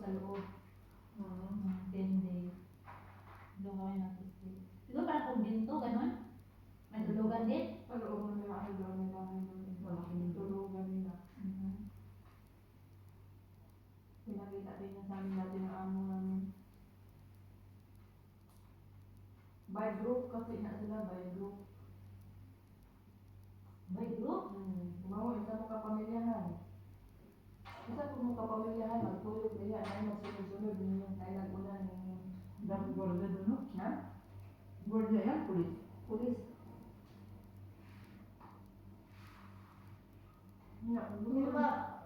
sa loob. Mm. 10 days. Doon kami nag-stay. Siguro parang kumbinto, gano'n? May tulugan din? Sa loob ng mga idol nila, malaking tulugan nila. Pinakita din niya sa amin dati ng amo namin. By group kasi na sila, by group. By group? Bawa, isa mo kapamilyahan. Isa po mo kapamilyahan, magtulog niya, ay magsunod-sunod ninyo, kaya nag-una ninyo. Dapat gwardiya doon, no? Ha? Gwardiya yan, pulis. Pulis.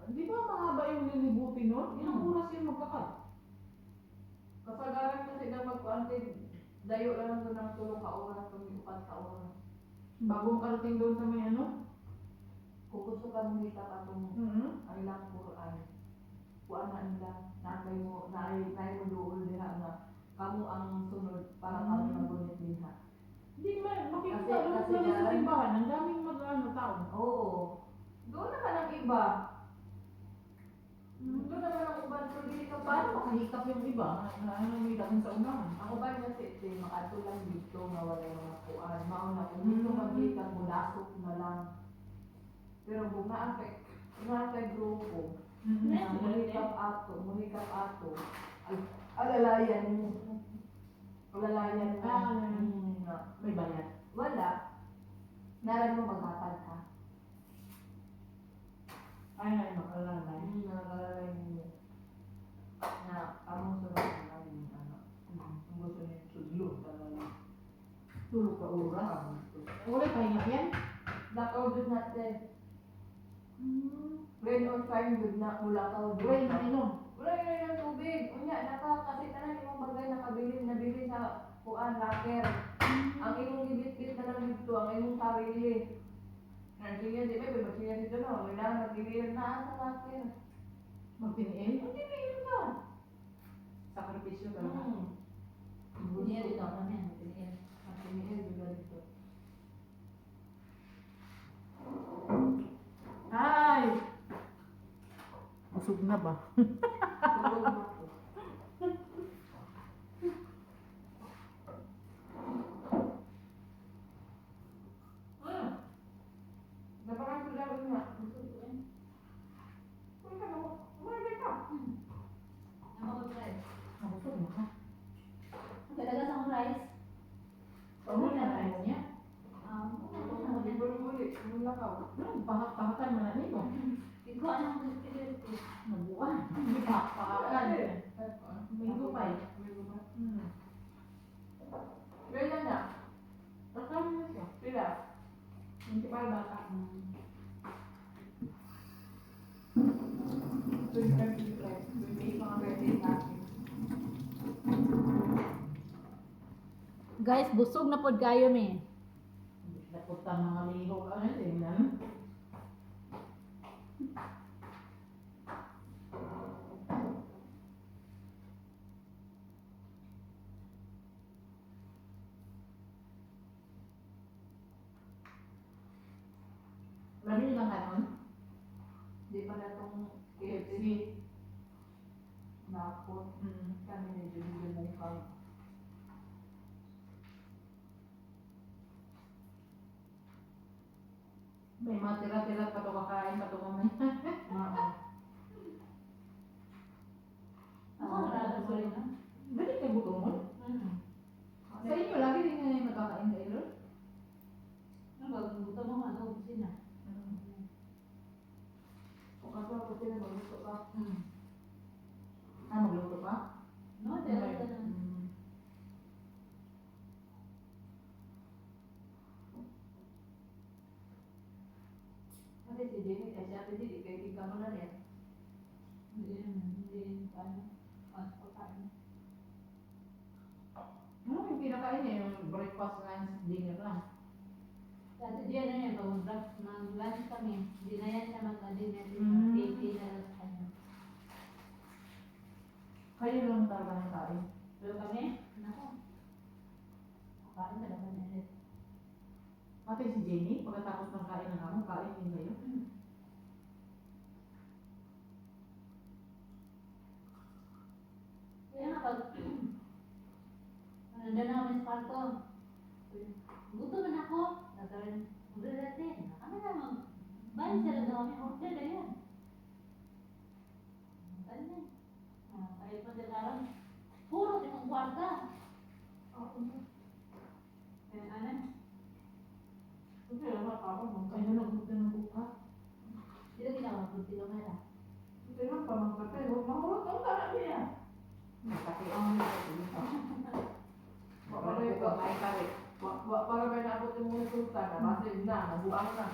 Di ba mahaba yung lilibutin nun? Ilang oras yung magkakat? Kasagaran kasi na magkuantid, dayo lang doon ng tulong ka oras, tumiupat ka oras. Bago karating doon sa may ano? Kung gusto ka mong hita ka itong ang ilang Quran, kuan na nila, nakay mo doon diha na kamo ang sunod para kami magunit diha. Hindi man, makikita Kasi- doon kasi lang sa yan- simbahan. Ang daming tao. Oo. Doon naman ang iba. Doon naman ang uban, pero hindi ka Paano makahikap yung iba? May dating sa unahan. Ako ba kasi makato lang dito nga wala yung mga kuan. Mauna kung dito magkita mo, lasok na lang. Pero kung naakay grupo, na muhikap ato, alalayan mo. Alalayan mo. May bayad. Wala. Naran mo maghatag ka. Ay, makalalay. Nalalay mo. Na, among sunod na namin, kung gusto niya sudlo talaga. Tulog ka oras. Wala pahinga yan? Lakaw doon natin. Rain or shine, good na mula ka o Wala yung inom. Wala yun ng tubig. Unya, kasi tanan yung bagay nabili sa kuan, locker. Ang imong gibit-bit na lang dito, ang imong sarili. Nandiyan di ba, magsiya dito no, kailangan nagbibilan na sa locker. Magpiniin? Magbibilan ka. Sakripisyo ka. Hindi dito ako niyan. Tingin. Magbibilan juga dito. Ay! Busog na ba? Tulog na ako. Napakan ko lang na. Gusto ko yan. Kung ka na, umaray ka. Ano ko rice? Busog na ka. Talaga sa rice? Ano na tayo niya? Muli, lakaw. Pahak-pahakan mo na nito. Iko anong gusto ko? Nabuan. Hindi pahak-pahakan. May gupay. Ganyan na. Takam na siya. Sila. Hindi pa bata. Guys, busog na pod kayo me. Daputan mga liho ka na tingnan. Labi lang kanon. Di pa na itong KFC. KFC. Napot. Kami medyo hindi mo kang. May mga tira-tira pa to kakain pa to mamaya. Ako narada ko rin. Dali ka gutom mo? Sa inyo, lagi din nga yung nakakain sa ilo? Ano ba? Gusto mo ano? Kusina. Kung kaso ako sila magluto ka. Magluto pa? No, dahil ka na. Kasi si Jenny, kasi ate Jenny, kaya tika mo na rin. Hindi, ano? Pagkain. Ano yung pinakain niya? Yung breakfast, lunch, dinner lang. Dati di ano yan, mag-lunch kami. Hindi na yan siya mag-dinner. Mm. Dinner at ano. Kayo lang talaga ng kain. Pero kami, nako. Kain talaga na rin. Pati si Jenny, pagkatapos ng kain ng amo, kain din kayo. pag nandun na kami sa kwarto. Gutom na ako. Nagkaroon, order natin. Ano naman? Bayan sila na kami, order na yan. Ano? Kahit pa sila karoon, puro sa kong kwarta. Ano? Kasi naman ako, Ay, nalagot na ng buka. Sila ginawa ko, sila nga. Hindi naman pa magkatay. Huwag mahulog ang tara niya. Nakati ang mga Para ko may kare. Para may nabot yung mga sultan, nabasa yun na, nabuang na.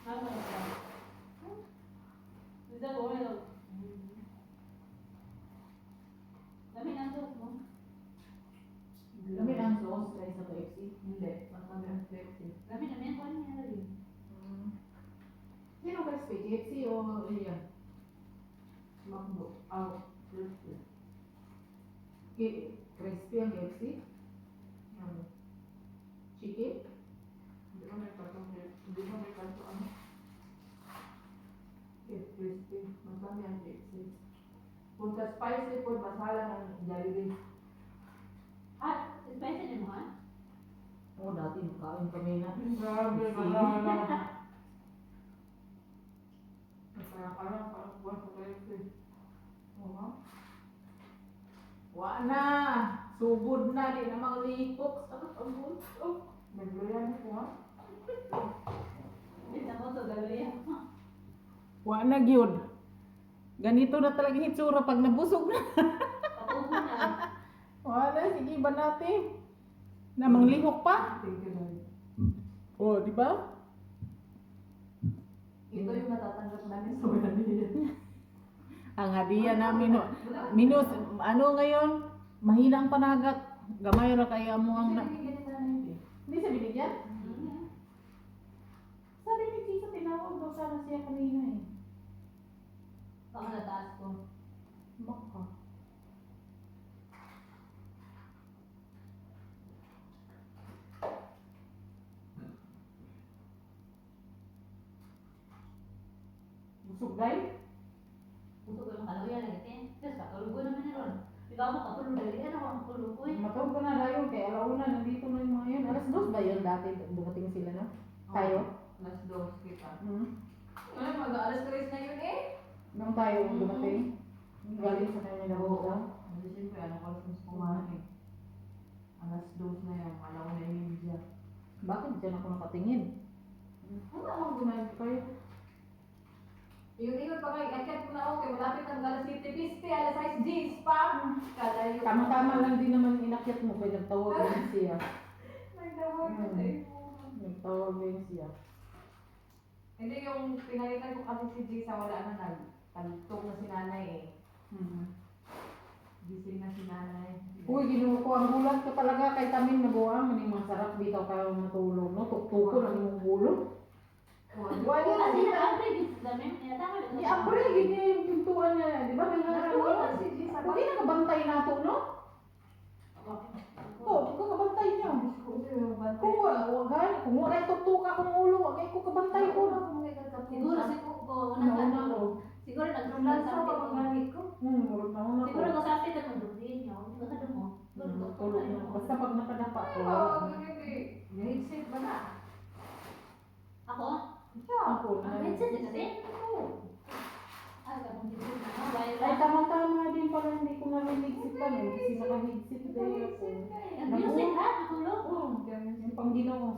Ano ba? Bisa ko ngayon. Dami ng sauce mo. Dami ang sauce kaysa sa KFC. Hindi, mas kami ang flexi. Dami na may kuha niya rin. Sino ka KFC o iyan? Makdo, out, flexi. Crispy ang KFC? Chicken? Hindi ko may karto, hindi ko may karto ano. Crispy, mas kami ang flexi. Kung sa spicy food, masala ng Jollibee. Ah, spicy din mo ha? Oo, dati nakain kami na. Grabe, masala. Parang buwan sa flexi. Oo. Wa na! Subod na, di na mga lipok sa kabun. Naglayan ko ha. Bisa mo to galoya. Wa na gyud. Ganito na talaga yung hitsura pag nabusog na. Patubo na. Wa na, sige ba natin? Namang lihok pa? Thank you, Lord. Oh, di ba? Ito yung natatanggap namin sa wala niya. Ang hadiah namin, no. Minus, ano ngayon? Mahinang panagat. Gamay ra kaya mo ang na... Hindi siya binigyan? Sabi ni Tita, tinawag daw sana siya kanina eh. Baka nataas ko. Baka. Busog day? Puso ko yung kaloya na gitin. Tapos katulog ko naman ni Ron. Ikaw mo katulog dali. Ano ako matulog ko eh. Matawag ko na dayon kay alauna nandito na yung mga yun. Alas 2 ba yun dati dumating sila no? Tayo? Alas 2 kita. Hmm. Ano, mag-alas 3 na yun eh. Nung tayo dumating. Galing sa kanya na buka. Kasi siyempre, ano ko alas mas kumahan eh. Alas 2 na yun, alaw na yung media. Bakit dyan ako nakatingin? Ano akong gumayon kayo? Yung pa kayo, akyat ko na ako kay malapit ang Gala City. Piste, alas 6 G's pa. Kalayo. Tama-tama lang din naman inakyat mo kaya nagtawag din siya. Nagtawag ko sa iyo. Nagtawag din siya. Hindi yung pinalitan ko kasi si G sa wala na nagtalitog na si nanay eh. Gising na si nanay. Uy, ginuko ang gulat ko talaga kay Tamin nabuang. Hindi masarap bitaw kayo matulog. No? Tuktuko lang yung gulo. Wala na Kasi sila. na-apre din sa dami. Kaya tama rin. Ni Apre, ganyan yung pintuan niya. Di ba? May harang Nagtawag niya. si G sa Hindi nakabantay nato, no? Oo, di ko kabantay niya. Kung wala yung tuktuka kong ulo, wag ko kabantay ko. Siguro ko Nauna ko. Siguro nag-run sa akin. Nauna ko. Siguro ko sa akin na mag-run niya. Hindi ka mo. Tulog na. Basta pag nakadapa ko. Headset ba na? Ako? Ako na. Ang headset din kasi? Ay, kapag headset na. Bayad Ay, lang. tama-tama din pala hindi ko narinig si Pan eh. Kasi naka-headset din ako. Ang music ha? Natulog. Oo, yung pang ginawa.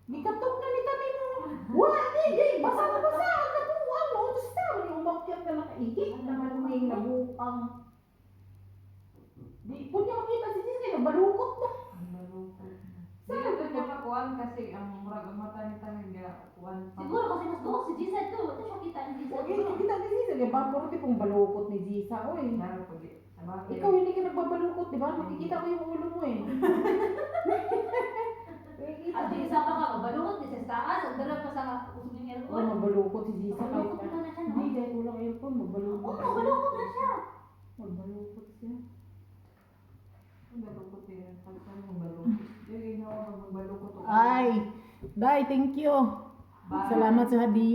Gikatok na ni Tamin mo. Wala, hindi. Basa na basa. Nabuang mo. Gusto mo. Umakyat na nakaigit. Naman nabuang. Di po niya makita si Jis. Kaya balukot mo. Hindi ko niya makuhan kasi ang murag ang mata ni Tamin niya kuhan pa. Siguro kasi mas buhok si Jisa ito. Ito siya kita ni Jisa. Huwag yung kita ni Jis. Kaya bapuro tipong balukot ni Jisa. Oy. Laro pag sabagay. Ikaw hindi ka nagbabalukot, di ba? Makikita ko yung ulo mo eh. At yung isa pa ka, balukot ni sa taas. Ang dala pa sa usog ng Oo, aircon. mabalukot si Jisa. Balukot mo na siya, no? Hindi, dahil kulang aircon. Mabalukot. Oo, balukot na siya. Mabalukot siya. Ang balukot din. Pagsan mong balukot. Yung ginawa mong balukot. Ay, Day, thank you. Bye. Salamat sa hadiah.